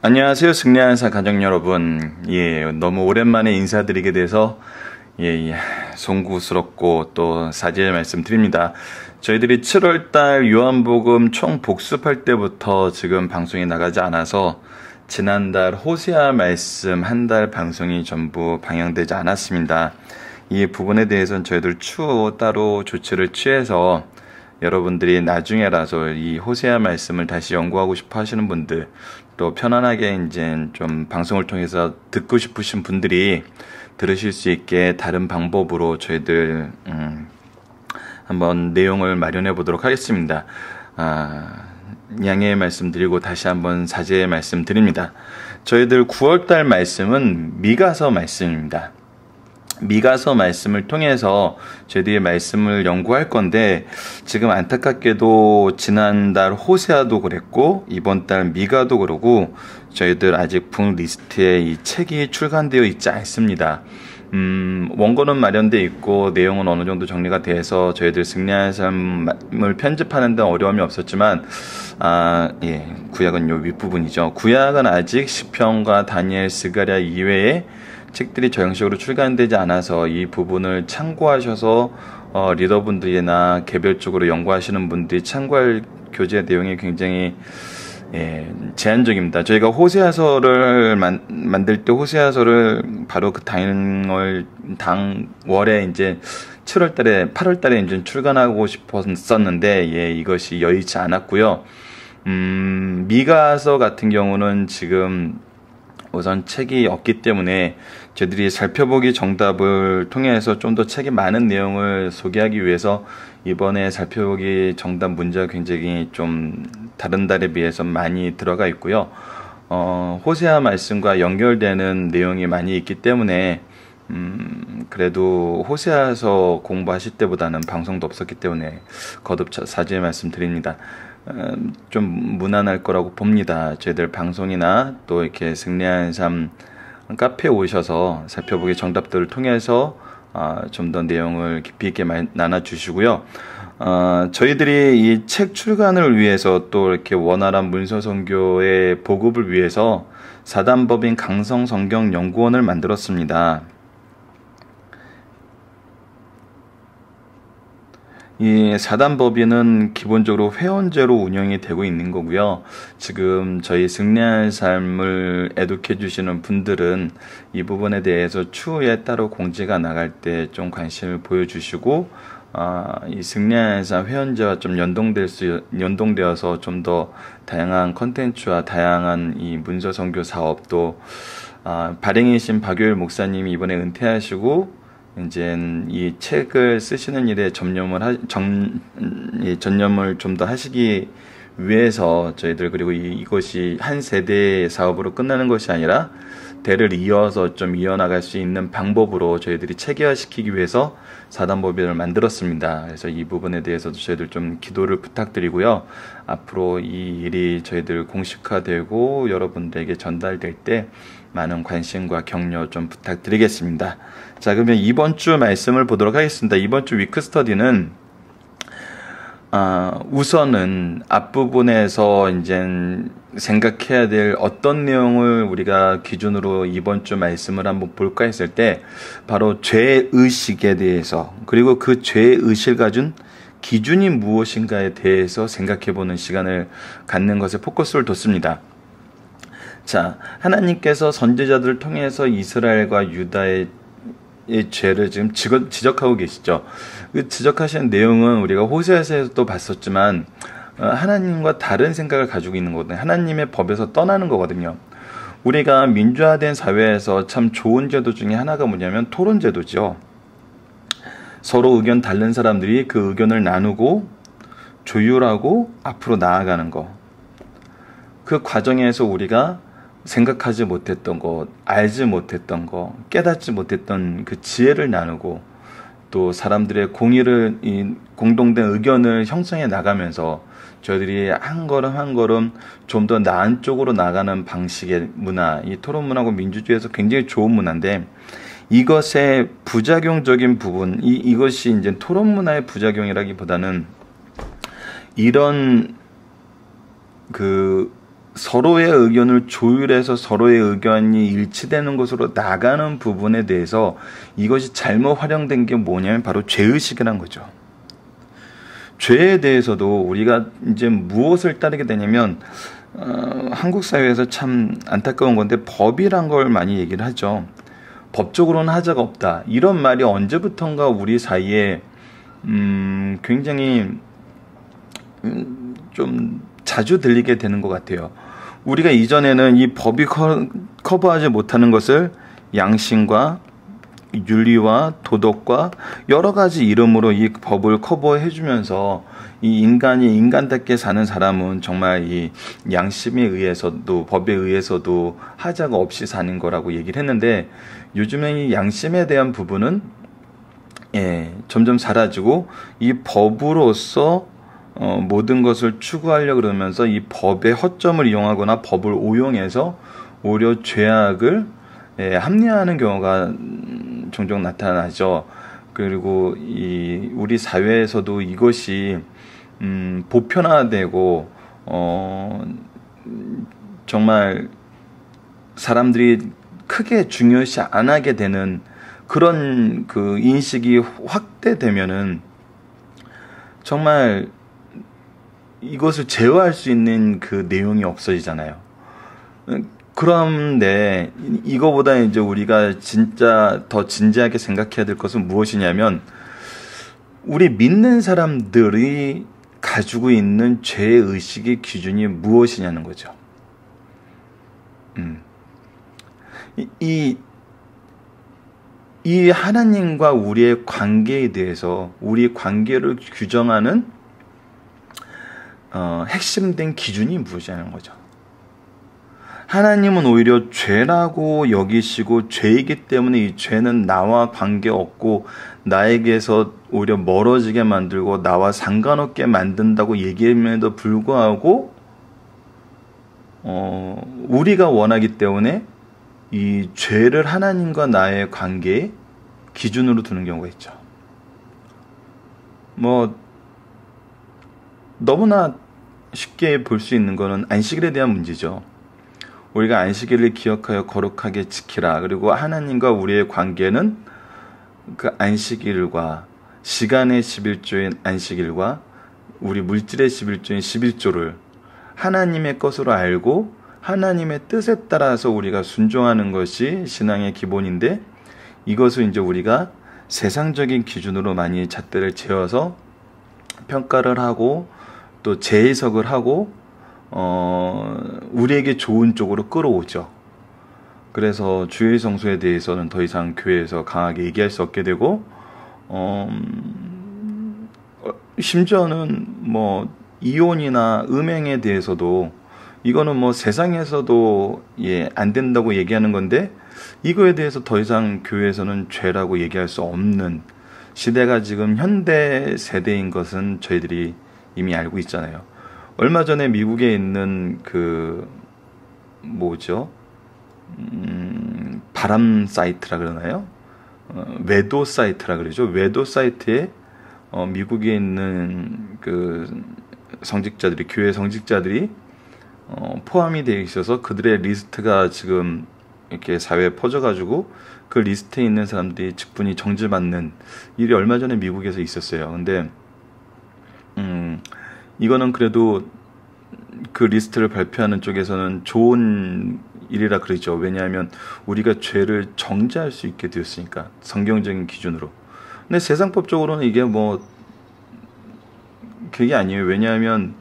안녕하세요. 승리하는 사 가족 여러분. 너무 오랜만에 인사드리게 돼서 송구스럽고 또 사죄의 말씀 드립니다. 저희들이 7월달 요한복음 총 복습할 때부터 지금 방송이 나가지 않아서 지난달 호세아 말씀 한 달 방송이 전부 방영되지 않았습니다. 이 부분에 대해서는 저희들 추후 따로 조치를 취해서 여러분들이 나중에라서 이 호세아 말씀을 다시 연구하고 싶어 하시는 분들, 또 편안하게 이제 좀 방송을 통해서 듣고 싶으신 분들이 들으실 수 있게 다른 방법으로 저희들 한번 내용을 마련해 보도록 하겠습니다. 양해의 말씀 드리고 다시 한번 사죄의 말씀 드립니다. 저희들 9월달 말씀은 미가서 말씀입니다. 미가서 말씀을 통해서 저희들이 말씀을 연구할 건데, 지금 안타깝게도 지난달 호세아도 그랬고 이번 달 미가도 그러고 저희들 아직 북 리스트에 이 책이 출간되어 있지 않습니다. 원고는 마련되어 있고 내용은 어느 정도 정리가 돼서 저희들 승리하는 삶을 편집하는 데 어려움이 없었지만 구약은 요 윗부분이죠. 구약은 아직 시편과 다니엘, 스가랴 이외에 책들이 저 형식으로 출간되지 않아서 이 부분을 참고하셔서 리더분들이나 개별적으로 연구하시는 분들이 참고할 교재 내용이 굉장히 제한적입니다. 저희가 호세아서를 만들 때 호세아서를 바로 그 당월에 이제 7월달에 8월달에 이제 출간하고 싶었었는데 이것이 여의치 않았고요. 미가서 같은 경우는 지금 우선 책이 없기 때문에 저희들이 살펴보기 정답을 통해서 좀 더 책이 많은 내용을 소개하기 위해서 이번에 살펴보기 정답 문제가 굉장히 좀 다른 달에 비해서 많이 들어가 있고요. 호세아 말씀과 연결되는 내용이 많이 있기 때문에 그래도 호세아서 공부하실 때보다는 방송도 없었기 때문에 거듭 사죄의 말씀 드립니다. 좀 무난할 거라고 봅니다. 저희들 방송이나 또 이렇게 승리하는 삶 카페에 오셔서 살펴보기 정답들을 통해서 좀 더 내용을 깊이 있게 나눠주시고요. 저희들이 이 책 출간을 위해서 또 이렇게 원활한 문서 선교의 보급을 위해서 사단법인 강성성경연구원을 만들었습니다. 이 사단법인은 기본적으로 회원제로 운영이 되고 있는 거고요. 지금 저희 승리할 삶을 에듀케 주시는 분들은 이 부분에 대해서 추후에 따로 공지가 나갈 때 좀 관심을 보여주시고 이 승리할 삶 회원제와 좀 연동되어서 좀 더 다양한 컨텐츠와 다양한 이 문서 선교 사업도 발행이신 박요일 목사님이 이번에 은퇴하시고 이제 이 책을 쓰시는 일에 전념을 좀 더 하시기 위해서 저희들, 그리고 이것이 한 세대의 사업으로 끝나는 것이 아니라 대를 이어서 좀 이어나갈 수 있는 방법으로 저희들이 체계화시키기 위해서 사단법인을 만들었습니다. 그래서 이 부분에 대해서도 저희들 좀 기도를 부탁드리고요. 앞으로 이 일이 저희들 공식화되고 여러분들에게 전달될 때 많은 관심과 격려 좀 부탁드리겠습니다. 자, 그러면 이번 주 말씀을 보도록 하겠습니다. 이번 주 위크 스터디는 우선은 앞부분에서 이제 생각해야 될 어떤 내용을 우리가 기준으로 이번 주 말씀을 한번 볼까 했을 때 바로 죄의식에 대해서, 그리고 그 죄의식을 가진 기준이 무엇인가에 대해서 생각해보는 시간을 갖는 것에 포커스를 뒀습니다. 자, 하나님께서 선지자들을 통해서 이스라엘과 유다의 죄를 지금 지적하고 계시죠. 그 지적하시는 내용은 우리가 호세아서에서도 봤었지만 하나님과 다른 생각을 가지고 있는 거거든요. 하나님의 법에서 떠나는 거거든요. 우리가 민주화된 사회에서 참 좋은 제도 중에 하나가 뭐냐면 토론 제도죠. 서로 의견 다른 사람들이 그 의견을 나누고 조율하고 앞으로 나아가는 거. 그 과정에서 우리가 생각하지 못했던 것, 알지 못했던 것, 깨닫지 못했던 그 지혜를 나누고 또 사람들의 공동된 의견을 형성해 나가면서 저희들이 한 걸음 한 걸음 좀 더 나은 쪽으로 나가는 방식의 문화, 이 토론 문화고 민주주의에서 굉장히 좋은 문화인데, 이것의 부작용적인 부분, 이것이 이제 토론 문화의 부작용이라기보다는 이런 서로의 의견을 조율해서 서로의 의견이 일치되는 것으로 나가는 부분에 대해서 이것이 잘못 활용된 게 뭐냐면 바로 죄의식이라는 거죠. 죄에 대해서도 우리가 이제 무엇을 따르게 되냐면 한국 사회에서 참 안타까운 건데 법이란 걸 많이 얘기를 하죠. 법적으로는 하자가 없다. 이런 말이 언제부턴가 우리 사이에 굉장히 좀 자주 들리게 되는 것 같아요. 우리가 이전에는 이 법이 커버하지 못하는 것을 양심과 윤리와 도덕과 여러 가지 이름으로 이 법을 커버해 주면서 이 인간이 인간답게 사는 사람은 정말 이 양심에 의해서도 법에 의해서도 하자가 없이 사는 거라고 얘기를 했는데, 요즘에 이 양심에 대한 부분은 점점 사라지고 이 법으로서 모든 것을 추구하려고 그러면서 이 법의 허점을 이용하거나 법을 오용해서 오히려 죄악을 합리화하는 경우가 종종 나타나죠. 그리고 우리 사회에서도 이것이 보편화되고 정말 사람들이 크게 중요시 안 하게 되는 그런 그 인식이 확대되면은 정말 이것을 제어할 수 있는 그 내용이 없어지잖아요. 그런데 이거보다 이제 우리가 진짜 더 진지하게 생각해야 될 것은 무엇이냐면, 우리 믿는 사람들이 가지고 있는 죄의식의 기준이 무엇이냐는 거죠. 이 하나님과 우리의 관계에 대해서 우리 관계를 규정하는 핵심된 기준이 무엇이냐는 거죠. 하나님은 오히려 죄라고 여기시고 죄이기 때문에 이 죄는 나와 관계없고 나에게서 오히려 멀어지게 만들고 나와 상관없게 만든다고 얘기함에도 불구하고 우리가 원하기 때문에 이 죄를 하나님과 나의 관계의 기준으로 두는 경우가 있죠. 너무나 쉽게 볼 수 있는 거는 안식일에 대한 문제죠. 우리가 안식일을 기억하여 거룩하게 지키라. 그리고 하나님과 우리의 관계는 그 안식일과 시간의 11조인 안식일과 우리 물질의 11조인 11조를 하나님의 것으로 알고 하나님의 뜻에 따라서 우리가 순종하는 것이 신앙의 기본인데, 이것을 이제 우리가 세상적인 기준으로 많이 잣대를 재어서 평가를 하고 또 재해석을 하고 우리에게 좋은 쪽으로 끌어오죠. 그래서 주일 성수에 대해서는 더 이상 교회에서 강하게 얘기할 수 없게 되고, 심지어는 이혼이나 음행에 대해서도 이거는 세상에서도 안 된다고 얘기하는 건데, 이거에 대해서 더 이상 교회에서는 죄라고 얘기할 수 없는 시대가 지금 현대 세대인 것은 저희들이 이미 알고 있잖아요. 얼마 전에 미국에 있는 바람 사이트라 그러나요? 외도 사이트라 그러죠. 외도 사이트에 미국에 있는 성직자들이, 교회 성직자들이 포함이 되어 있어서 그들의 리스트가 지금 이렇게 사회에 퍼져가지고 그 리스트에 있는 사람들이 직분이 정지받는 일이 얼마 전에 미국에서 있었어요. 근데 이거는 그래도 그 리스트를 발표하는 쪽에서는 좋은 일이라 그러죠. 왜냐하면 우리가 죄를 정죄할 수 있게 되었으니까, 성경적인 기준으로. 근데 세상법적으로는 이게 그게 아니에요. 왜냐하면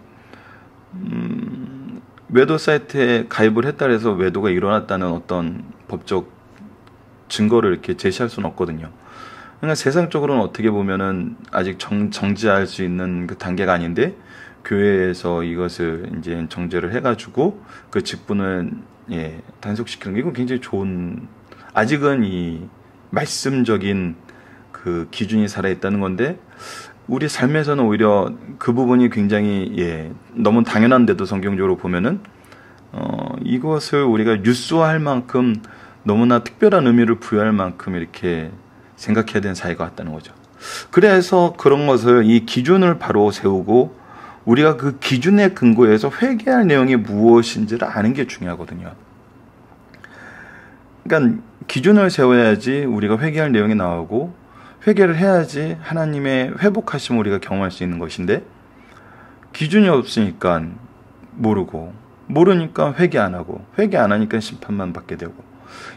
외도 사이트에 가입을 했다 해서 외도가 일어났다는 어떤 법적 증거를 이렇게 제시할 수는 없거든요. 그러니까 세상적으로는 어떻게 보면은 아직 정지할 수 있는 그 단계가 아닌데, 교회에서 이것을 이제 정죄를 해가지고 그 직분을 단속시키는 게, 이건 굉장히 좋은, 아직은 이 말씀적인 그 기준이 살아있다는 건데, 우리 삶에서는 오히려 그 부분이 굉장히 너무 당연한데도 성경적으로 보면은 이것을 우리가 뉴스화할 만큼, 너무나 특별한 의미를 부여할 만큼 이렇게 생각해야 되는 사회가 왔다는 거죠. 그래서 그런 것을, 이 기준을 바로 세우고 우리가 그 기준에 근거해서 회개할 내용이 무엇인지를 아는 게 중요하거든요. 그러니까 기준을 세워야지 우리가 회개할 내용이 나오고, 회개를 해야지 하나님의 회복하심을 우리가 경험할 수 있는 것인데, 기준이 없으니까 모르니까 회개 안 하고, 회개 안 하니까 심판만 받게 되고,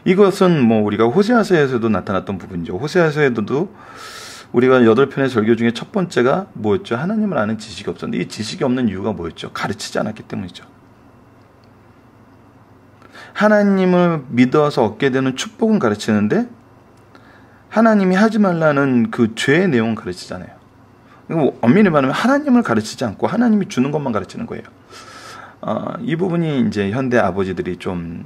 이것은 뭐 우리가 호세아서에서도 나타났던 부분이죠. 호세아서에도 우리가 8편의 절교 중에 첫 번째가 뭐였죠? 하나님을 아는 지식이 없었는데, 이 지식이 없는 이유가 뭐였죠? 가르치지 않았기 때문이죠. 하나님을 믿어서 얻게 되는 축복은 가르치는데, 하나님이 하지 말라는 그 죄의 내용은 가르치잖아요. 엄밀히 말하면 하나님을 가르치지 않고 하나님이 주는 것만 가르치는 거예요. 이 부분이 이제 현대 아버지들이 좀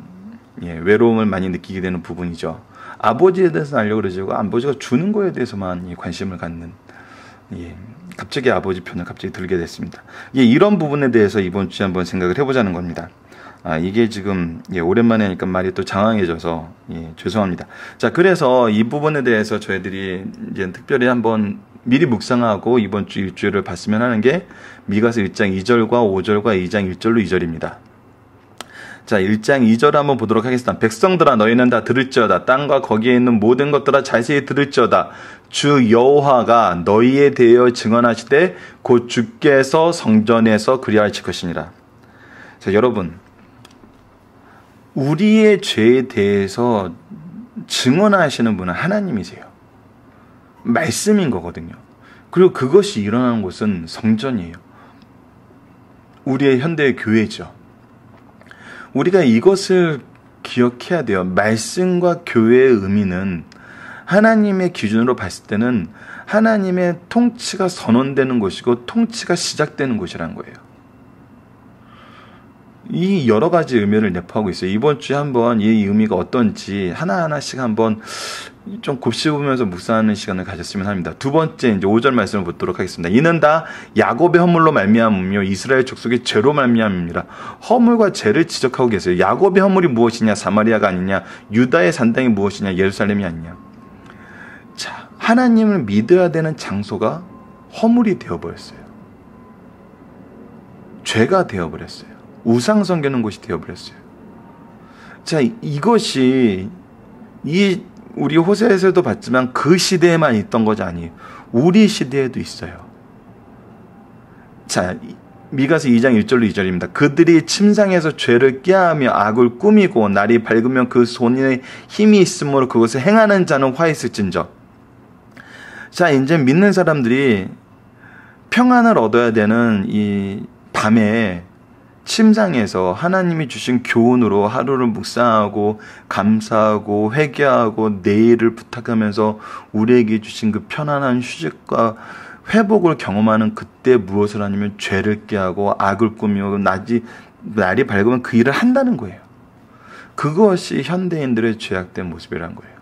외로움을 많이 느끼게 되는 부분이죠. 아버지에 대해서는 알려고 그러지고, 아버지가 주는 거에 대해서만 관심을 갖는, 갑자기 아버지 편을 갑자기 들게 됐습니다. 이런 부분에 대해서 이번 주에 한번 생각을 해보자는 겁니다. 이게 지금 오랜만에 하니까 말이 또 장황해져서 죄송합니다. 자, 그래서 이 부분에 대해서 저희들이 이제 특별히 한번 미리 묵상하고 이번 주 일주일을 봤으면 하는 게 미가서 1장 2절과 5절과 2장 1절로 2절입니다. 자, 1장 2절 한번 보도록 하겠습니다. 백성들아, 너희는 다 들을지어다. 땅과 거기에 있는 모든 것들아 자세히 들을지어다. 주 여호와가 너희에 대하여 증언하시되 곧 주께서 성전에서 그리하실 것이니라. 자, 여러분, 우리의 죄에 대해서 증언하시는 분은 하나님이세요. 말씀인 거거든요. 그리고 그것이 일어나는 곳은 성전이에요. 우리의 현대의 교회죠. 우리가 이것을 기억해야 돼요. 말씀과 교회의 의미는 하나님의 기준으로 봤을 때는 하나님의 통치가 선언되는 것이고 통치가 시작되는 곳이라는 거예요. 이 여러 가지 의미를 내포하고 있어요. 이번 주에 한번 이 의미가 어떤지 하나하나씩 한번 좀 곱씹으면서 묵상하는 시간을 가졌으면 합니다. 두 번째, 이제 5절 말씀을 보도록 하겠습니다. 이는 다 야곱의 허물로 말미암으며 이스라엘 족속의 죄로 말미암입니다. 허물과 죄를 지적하고 계세요. 야곱의 허물이 무엇이냐? 사마리아가 아니냐? 유다의 산당이 무엇이냐? 예루살렘이 아니냐? 자, 하나님을 믿어야 되는 장소가 허물이 되어버렸어요. 죄가 되어버렸어요. 우상 섬기는 곳이 되어버렸어요. 자, 이것이 우리 호세아서도 봤지만 그 시대에만 있던 것이 아니에요. 우리 시대에도 있어요. 자, 미가서 2장 1절로 2절입니다. 그들이 침상에서 죄를 꾀하며 악을 꾸미고 날이 밝으면 그 손에 힘이 있으므로 그것을 행하는 자는 화 있을진저. 자, 이제 믿는 사람들이 평안을 얻어야 되는 이 밤에 침상에서 하나님이 주신 교훈으로 하루를 묵상하고 감사하고 회개하고 내일을 부탁하면서 우리에게 주신 그 편안한 휴식과 회복을 경험하는 그때 무엇을 하냐면 죄를 꾀하고 악을 꾸미고 날이 밝으면 그 일을 한다는 거예요. 그것이 현대인들의 죄악된 모습이라는 거예요.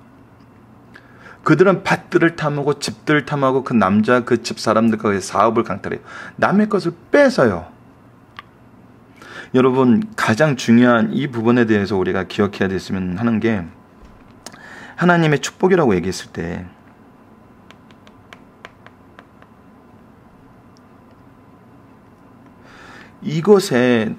그들은 밭들을 탐하고 집들을 탐하고 그 남자 그 집 사람들과 사업을 강탈해요. 남의 것을 뺏어요. 여러분, 가장 중요한 이 부분에 대해서 우리가 기억해야 됐으면 하는 게, 하나님의 축복이라고 얘기했을 때 이것에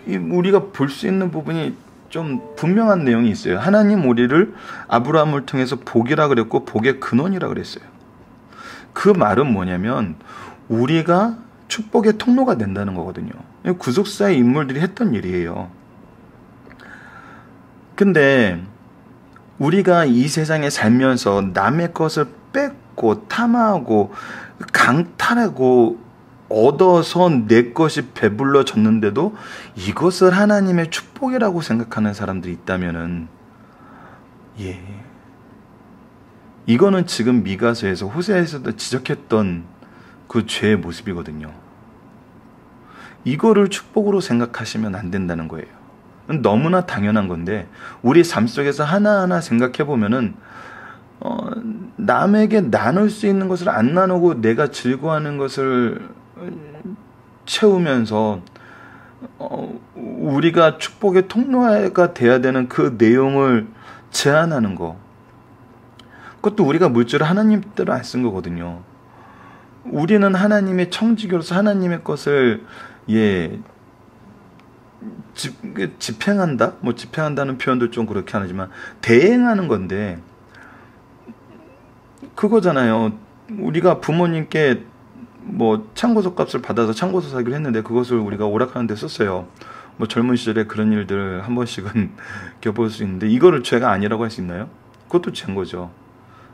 우리가 볼 수 있는 부분이 좀 분명한 내용이 있어요. 하나님 우리를 아브라함을 통해서 복이라 그랬고 복의 근원이라 그랬어요. 그 말은 뭐냐면 우리가 축복의 통로가 된다는 거거든요. 구속사의 인물들이 했던 일이에요. 근데 우리가 이 세상에 살면서 남의 것을 뺏고 탐하고 강탈하고 얻어서 내 것이 배불러졌는데도 이것을 하나님의 축복이라고 생각하는 사람들이 있다면은, 이거는 지금 미가서에서 호세아서도 지적했던 그 죄의 모습이거든요. 이거를 축복으로 생각하시면 안 된다는 거예요. 너무나 당연한 건데 우리 삶 속에서 하나하나 생각해 보면은 남에게 나눌 수 있는 것을 안 나누고 내가 즐거워하는 것을 채우면서 우리가 축복의 통로가 돼야 되는 그 내용을 제한하는 거, 그것도 우리가 물질을 하나님 뜻대로 안 쓴 거거든요. 우리는 하나님의 청지기로서 하나님의 것을 집행한다? 뭐 집행한다는 표현도 좀 그렇게 하지만 대행하는 건데 그거잖아요. 우리가 부모님께 뭐 참고서 값을 받아서 참고서 사기로 했는데 그것을 우리가 오락하는 데 썼어요. 뭐 젊은 시절에 그런 일들 한 번씩은 겪어볼 수 있는데 이거를 죄가 아니라고 할 수 있나요? 그것도 죄인 거죠.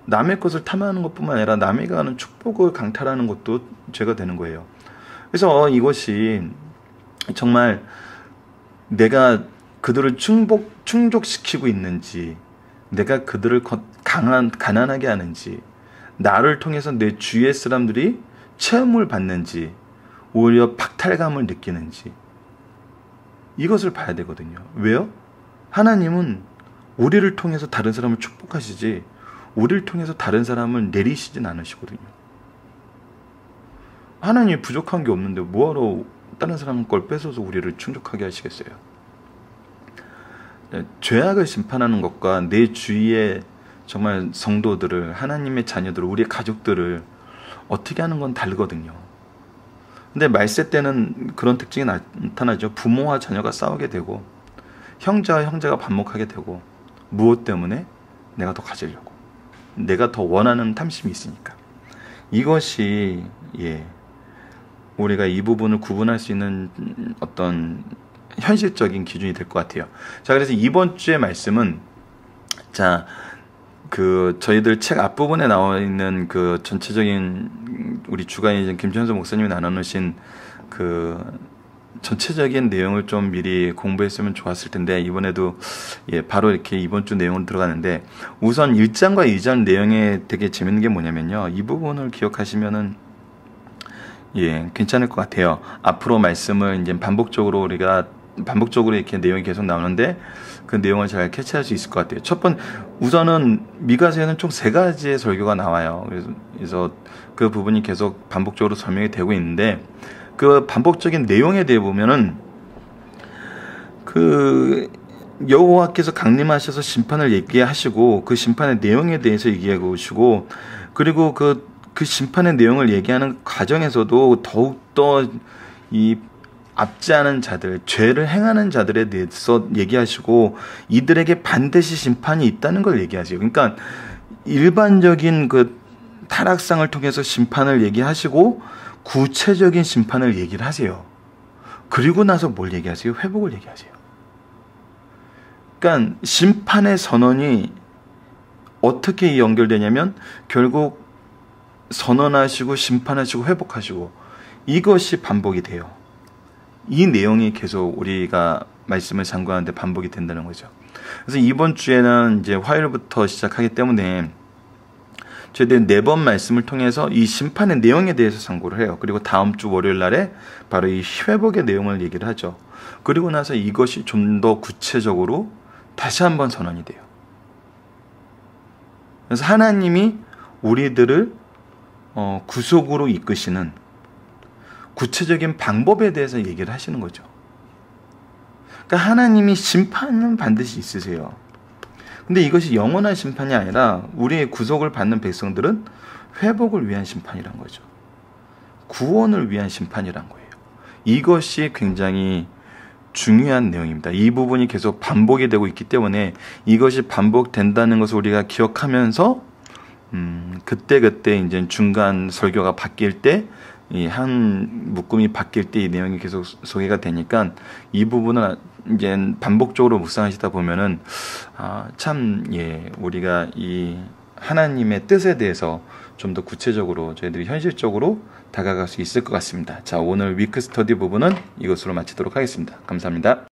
남의 것을 탐하는 것뿐만 아니라 남에게 가는 축복을 강탈하는 것도 죄가 되는 거예요. 그래서 이것이 정말 내가 그들을 충족시키고 있는지, 내가 그들을 가난하게 하는지, 나를 통해서 내 주위의 사람들이 체험을 받는지, 오히려 박탈감을 느끼는지, 이것을 봐야 되거든요. 왜요? 하나님은 우리를 통해서 다른 사람을 축복하시지, 우리를 통해서 다른 사람을 내리시진 않으시거든요. 하나님이 부족한 게 없는데 뭐하러 다른 사람 걸 뺏어서 우리를 충족하게 하시겠어요? 죄악을 심판하는 것과 내 주위의 정말 성도들을, 하나님의 자녀들을, 우리의 가족들을 어떻게 하는 건 다르거든요. 근데 말세 때는 그런 특징이 나타나죠. 부모와 자녀가 싸우게 되고 형제와 형제가 반목하게 되고, 무엇 때문에? 내가 더 가지려고, 내가 더 원하는 탐심이 있으니까. 이것이 우리가 이 부분을 구분할 수 있는 어떤 현실적인 기준이 될 것 같아요. 자, 그래서 이번 주의 말씀은, 자, 저희들 책 앞부분에 나와 있는 그 전체적인 우리 주간인 김천수 목사님이 나눠놓으신 그 전체적인 내용을 좀 미리 공부했으면 좋았을 텐데, 이번에도 바로 이렇게 이번 주 내용으로 들어가는데, 우선 1장과 2장 내용에 되게 재밌는 게 뭐냐면요, 이 부분을 기억하시면은 괜찮을 것 같아요. 앞으로 말씀을 이제 반복적으로 이렇게 내용이 계속 나오는데 그 내용을 잘 캐치할 수 있을 것 같아요. 우선은 미가서에는 총 3가지의 설교가 나와요. 그래서 그 부분이 계속 반복적으로 설명이 되고 있는데, 그 반복적인 내용에 대해 보면은 그 여호와께서 강림하셔서 심판을 얘기하시고 그 심판의 내용에 대해서 얘기하고 오시고, 그리고 그 심판의 내용을 얘기하는 과정에서도 더욱더 이 압제하는 자들, 죄를 행하는 자들에 대해서 얘기하시고, 이들에게 반드시 심판이 있다는 걸 얘기하세요. 그러니까 일반적인 그 타락상을 통해서 심판을 얘기하시고 구체적인 심판을 얘기를 하세요. 그리고 나서 뭘 얘기하세요? 회복을 얘기하세요. 그러니까 심판의 선언이 어떻게 연결되냐면 결국 선언하시고 심판하시고 회복하시고, 이것이 반복이 돼요. 이 내용이 계속 우리가 말씀을 상고하는데 반복이 된다는 거죠. 그래서 이번 주에는 이제 화요일부터 시작하기 때문에 저희들이 4번 말씀을 통해서 이 심판의 내용에 대해서 상고를 해요. 그리고 다음 주 월요일 날에 바로 이 회복의 내용을 얘기를 하죠. 그리고 나서 이것이 좀 더 구체적으로 다시 한번 선언이 돼요. 그래서 하나님이 우리들을 구속으로 이끄시는 구체적인 방법에 대해서 얘기를 하시는 거죠. 그러니까 하나님이 심판은 반드시 있으세요. 근데 이것이 영원한 심판이 아니라 우리의 구속을 받는 백성들은 회복을 위한 심판이란 거죠. 구원을 위한 심판이란 거예요. 이것이 굉장히 중요한 내용입니다. 이 부분이 계속 반복이 되고 있기 때문에 이것이 반복된다는 것을 우리가 기억하면서 그때 이제 중간 설교가 바뀔 때, 이 한 묶음이 바뀔 때 이 내용이 계속 소개가 되니까 이 부분은 이제 반복적으로 묵상하시다 보면은 우리가 이 하나님의 뜻에 대해서 좀 더 구체적으로 저희들이 현실적으로 다가갈 수 있을 것 같습니다. 자, 오늘 위크 스터디 부분은 이것으로 마치도록 하겠습니다. 감사합니다.